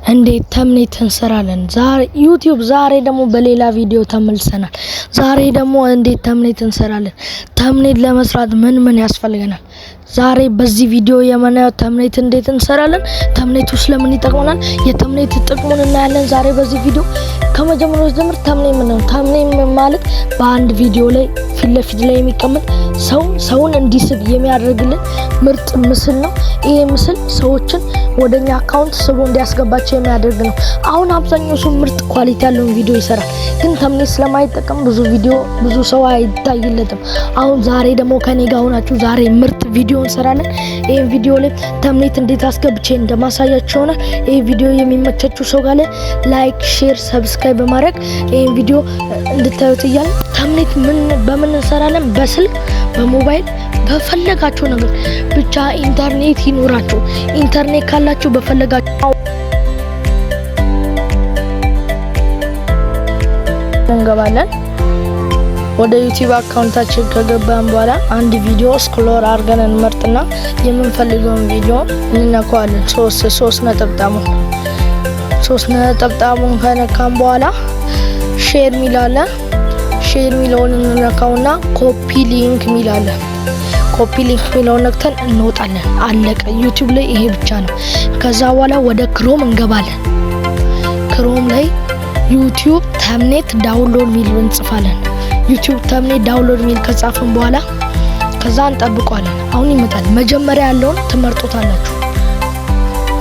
እንዴት ተምኔት እንሰራለን? ዛሬ ዩቲዩብ ዛሬ ደግሞ በሌላ ቪዲዮ ተመልሰናል። ዛሬ ደግሞ እንዴት ተምኔት እንሰራለን? ተምኔት ለመስራት ምን ያስፈልገናል? ዛሬ በዚህ ቪዲዮ የምናየው ተምኔት እንዴት እንሰራለን፣ ተምኔቱ ስለምን ይጠቅመናል፣ የተምኔት ጥቅሙን እናያለን። ዛሬ በዚህ ቪዲዮ ከመጀመሪያው ጀምሮ ተምኔት ምን ነው? ተምኔት ማለት በአንድ ቪዲዮ ላይ ፊት ለፊት ላይ የሚቀመጥ ሰውን እንዲስብ የሚያደርግልን ምርጥ ምስል ነው። ይሄ ምስል ሰዎችን ወደኛ አካውንት ስቦ እንዲያስገባቸው የሚያደርግ ነው። አሁን አብዛኛው ሰው ምርጥ ኳሊቲ ያለውን ቪዲዮ ይሰራል፣ ግን ተምኔት ስለማይጠቀም ብዙ ሰው አይታይለትም። አሁን ዛሬ ደግሞ ከኔ ጋር ሆናችሁ ዛሬ ምርጥ ቪዲዮ እንሰራለን። ይሄን ቪዲዮ ላይ ተምኔት እንዴት አስገብቼ እንደማሳያችሁ ሆነ። ይሄ ቪዲዮ የሚመቻችሁ ሰው ጋር ላይክ፣ ሼር፣ ሰብስክራይብ በማድረግ ይሄን ቪዲዮ እንድታዩት እያለ ተምኔት በምን እንሰራለን? በስልክ በሞባይል በፈለጋችሁ ነገር ብቻ ኢንተርኔት ይኖራችሁ። ኢንተርኔት ካላችሁ በፈለጋችሁ እንገባለን። ወደ ዩቲዩብ አካውንታችን ከገባን በኋላ አንድ ቪዲዮ ስክሮል አድርገን እንመርጥና የምንፈልገውን ቪዲዮ እንነካዋለን። ሶስት ነጠብጣሙን ከነካን በኋላ ሼር ሚላለ ሼር ሚለውን እንነካውና ኮፒ ሊንክ ሚላለ ኮፒ ሊንክ ሚለውን ነክተን እንወጣለን። አለቀ። ዩቲዩብ ላይ ይሄ ብቻ ነው። ከዛ በኋላ ወደ ክሮም እንገባለን። ክሮም ላይ ዩቲዩብ ተምኔት ዳውንሎድ ሚል እንጽፋለን። ዩቲዩብ ተምኔት ዳውንሎድ ሚል ከጻፍን በኋላ ከዛ እንጠብቀዋለን። አሁን ይመጣል። መጀመሪያ ያለውን ትመርጡታላችሁ።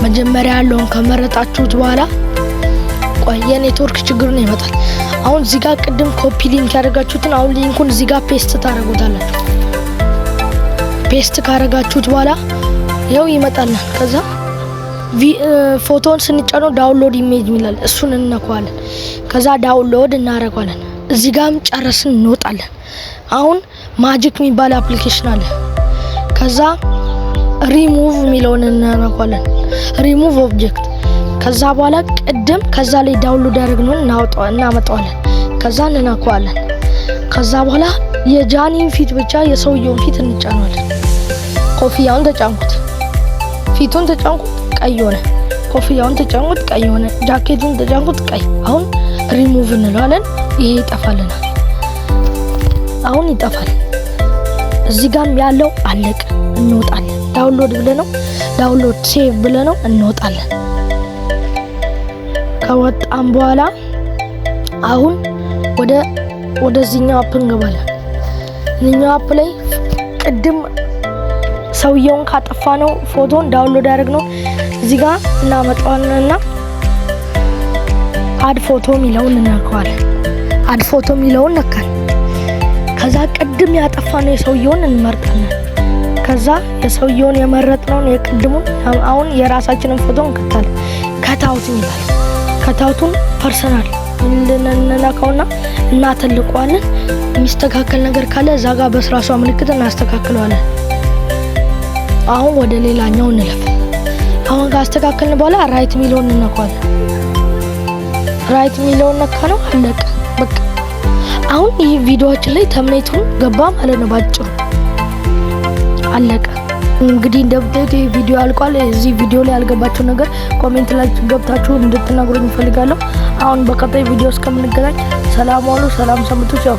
መጀመሪያ ያለውን ከመረጣችሁት በኋላ የኔትወርክ ችግር ነው ይመጣል። አሁን እዚህ ጋር ቅድም ኮፒ ሊንክ ያደርጋችሁትን አሁን ሊንኩን እዚህ ጋር ፔስት ታደርጉታላችሁ። ፔስት ካደረጋችሁት በኋላ ይኸው ይመጣልና ከዛ ፎቶን ስንጫነው ዳውንሎድ ኢሜጅ ይላል። እሱን እንነካዋለን። ከዛ ዳውንሎድ እናደርጋለን። እዚህ ጋርም ጨረስን እንወጣለን። አሁን ማጂክ የሚባል አፕሊኬሽን አለ። ከዛ ሪሙቭ የሚለውን እንነካዋለን። ሪሙቭ ኦብጀክት። ከዛ በኋላ ቅድም ከዛ ላይ ዳውንሎድ ያደረግነውን እናመጣዋለን። ከዛ እንነካዋለን። ከዛ በኋላ የጃኒን ፊት ብቻ የሰውየውን ፊት እንጫናለን። ኮፍያውን ተጫንኩት፣ ፊቱን ተጫንኩት፣ ቀይ ሆነ። ኮፍያውን ተጫንኩት፣ ቀይ ሆነ። ጃኬቱን ተጫንኩት፣ ቀይ። አሁን ሪሙቭ እንለዋለን። ይሄ ይጠፋልናል። አሁን ይጠፋል። እዚህ ጋርም ያለው አለቀ። እንወጣለን። ዳውንሎድ ብለነው ዳውንሎድ ሴቭ ብለነው እንወጣለን። ከወጣን በኋላ አሁን ወደዚህኛው አፕ እንገባለን። እኛው አፕ ላይ ቅድም ሰውየውን ካጠፋነው ፎቶን ዳውንሎድ ያደረግነው እዚህ ጋር እናመጣዋለንና አድ ፎቶ ሚለውን እንነካዋለን። አድ ፎቶ ሚለውን ነካን። ከዛ ቅድም ያጠፋነው የሰውየውን እንመርጣለን። ከዛ የሰውየውን የመረጥነውን የቅድሙን አሁን የራሳችንን ፎቶ እንከታለን። ከታውት ይላል። ከታውቱን ፐርሰናል እንነካውና እናተልቀዋለን። የሚስተካከል ነገር ካለ እዛ ጋር በስራሷ ምልክት እናስተካክለዋለን። አሁን ወደ ሌላኛው እንለፍ። አሁን ካስተካከልን በኋላ ራይት ሚለውን እንነካዋለን። ራይት ሚለውን ነካ ነው አለቀ። በቃ አሁን ይህ ቪዲዮአችን ላይ ተምኔቱን ገባ ማለት ነው። ባጭሩ አለቀ። እንግዲህ እንደምታዩት ይህ ቪዲዮ አልቋል። እዚህ ቪዲዮ ላይ ያልገባችሁ ነገር ኮሜንት ላይ ገብታችሁ እንድትነግሩኝ እፈልጋለሁ። አሁን በቀጣይ ቪዲዮ እስከምንገናኝ ሰላም ዋሉ፣ ሰላም ሰንብቱ። ቻው።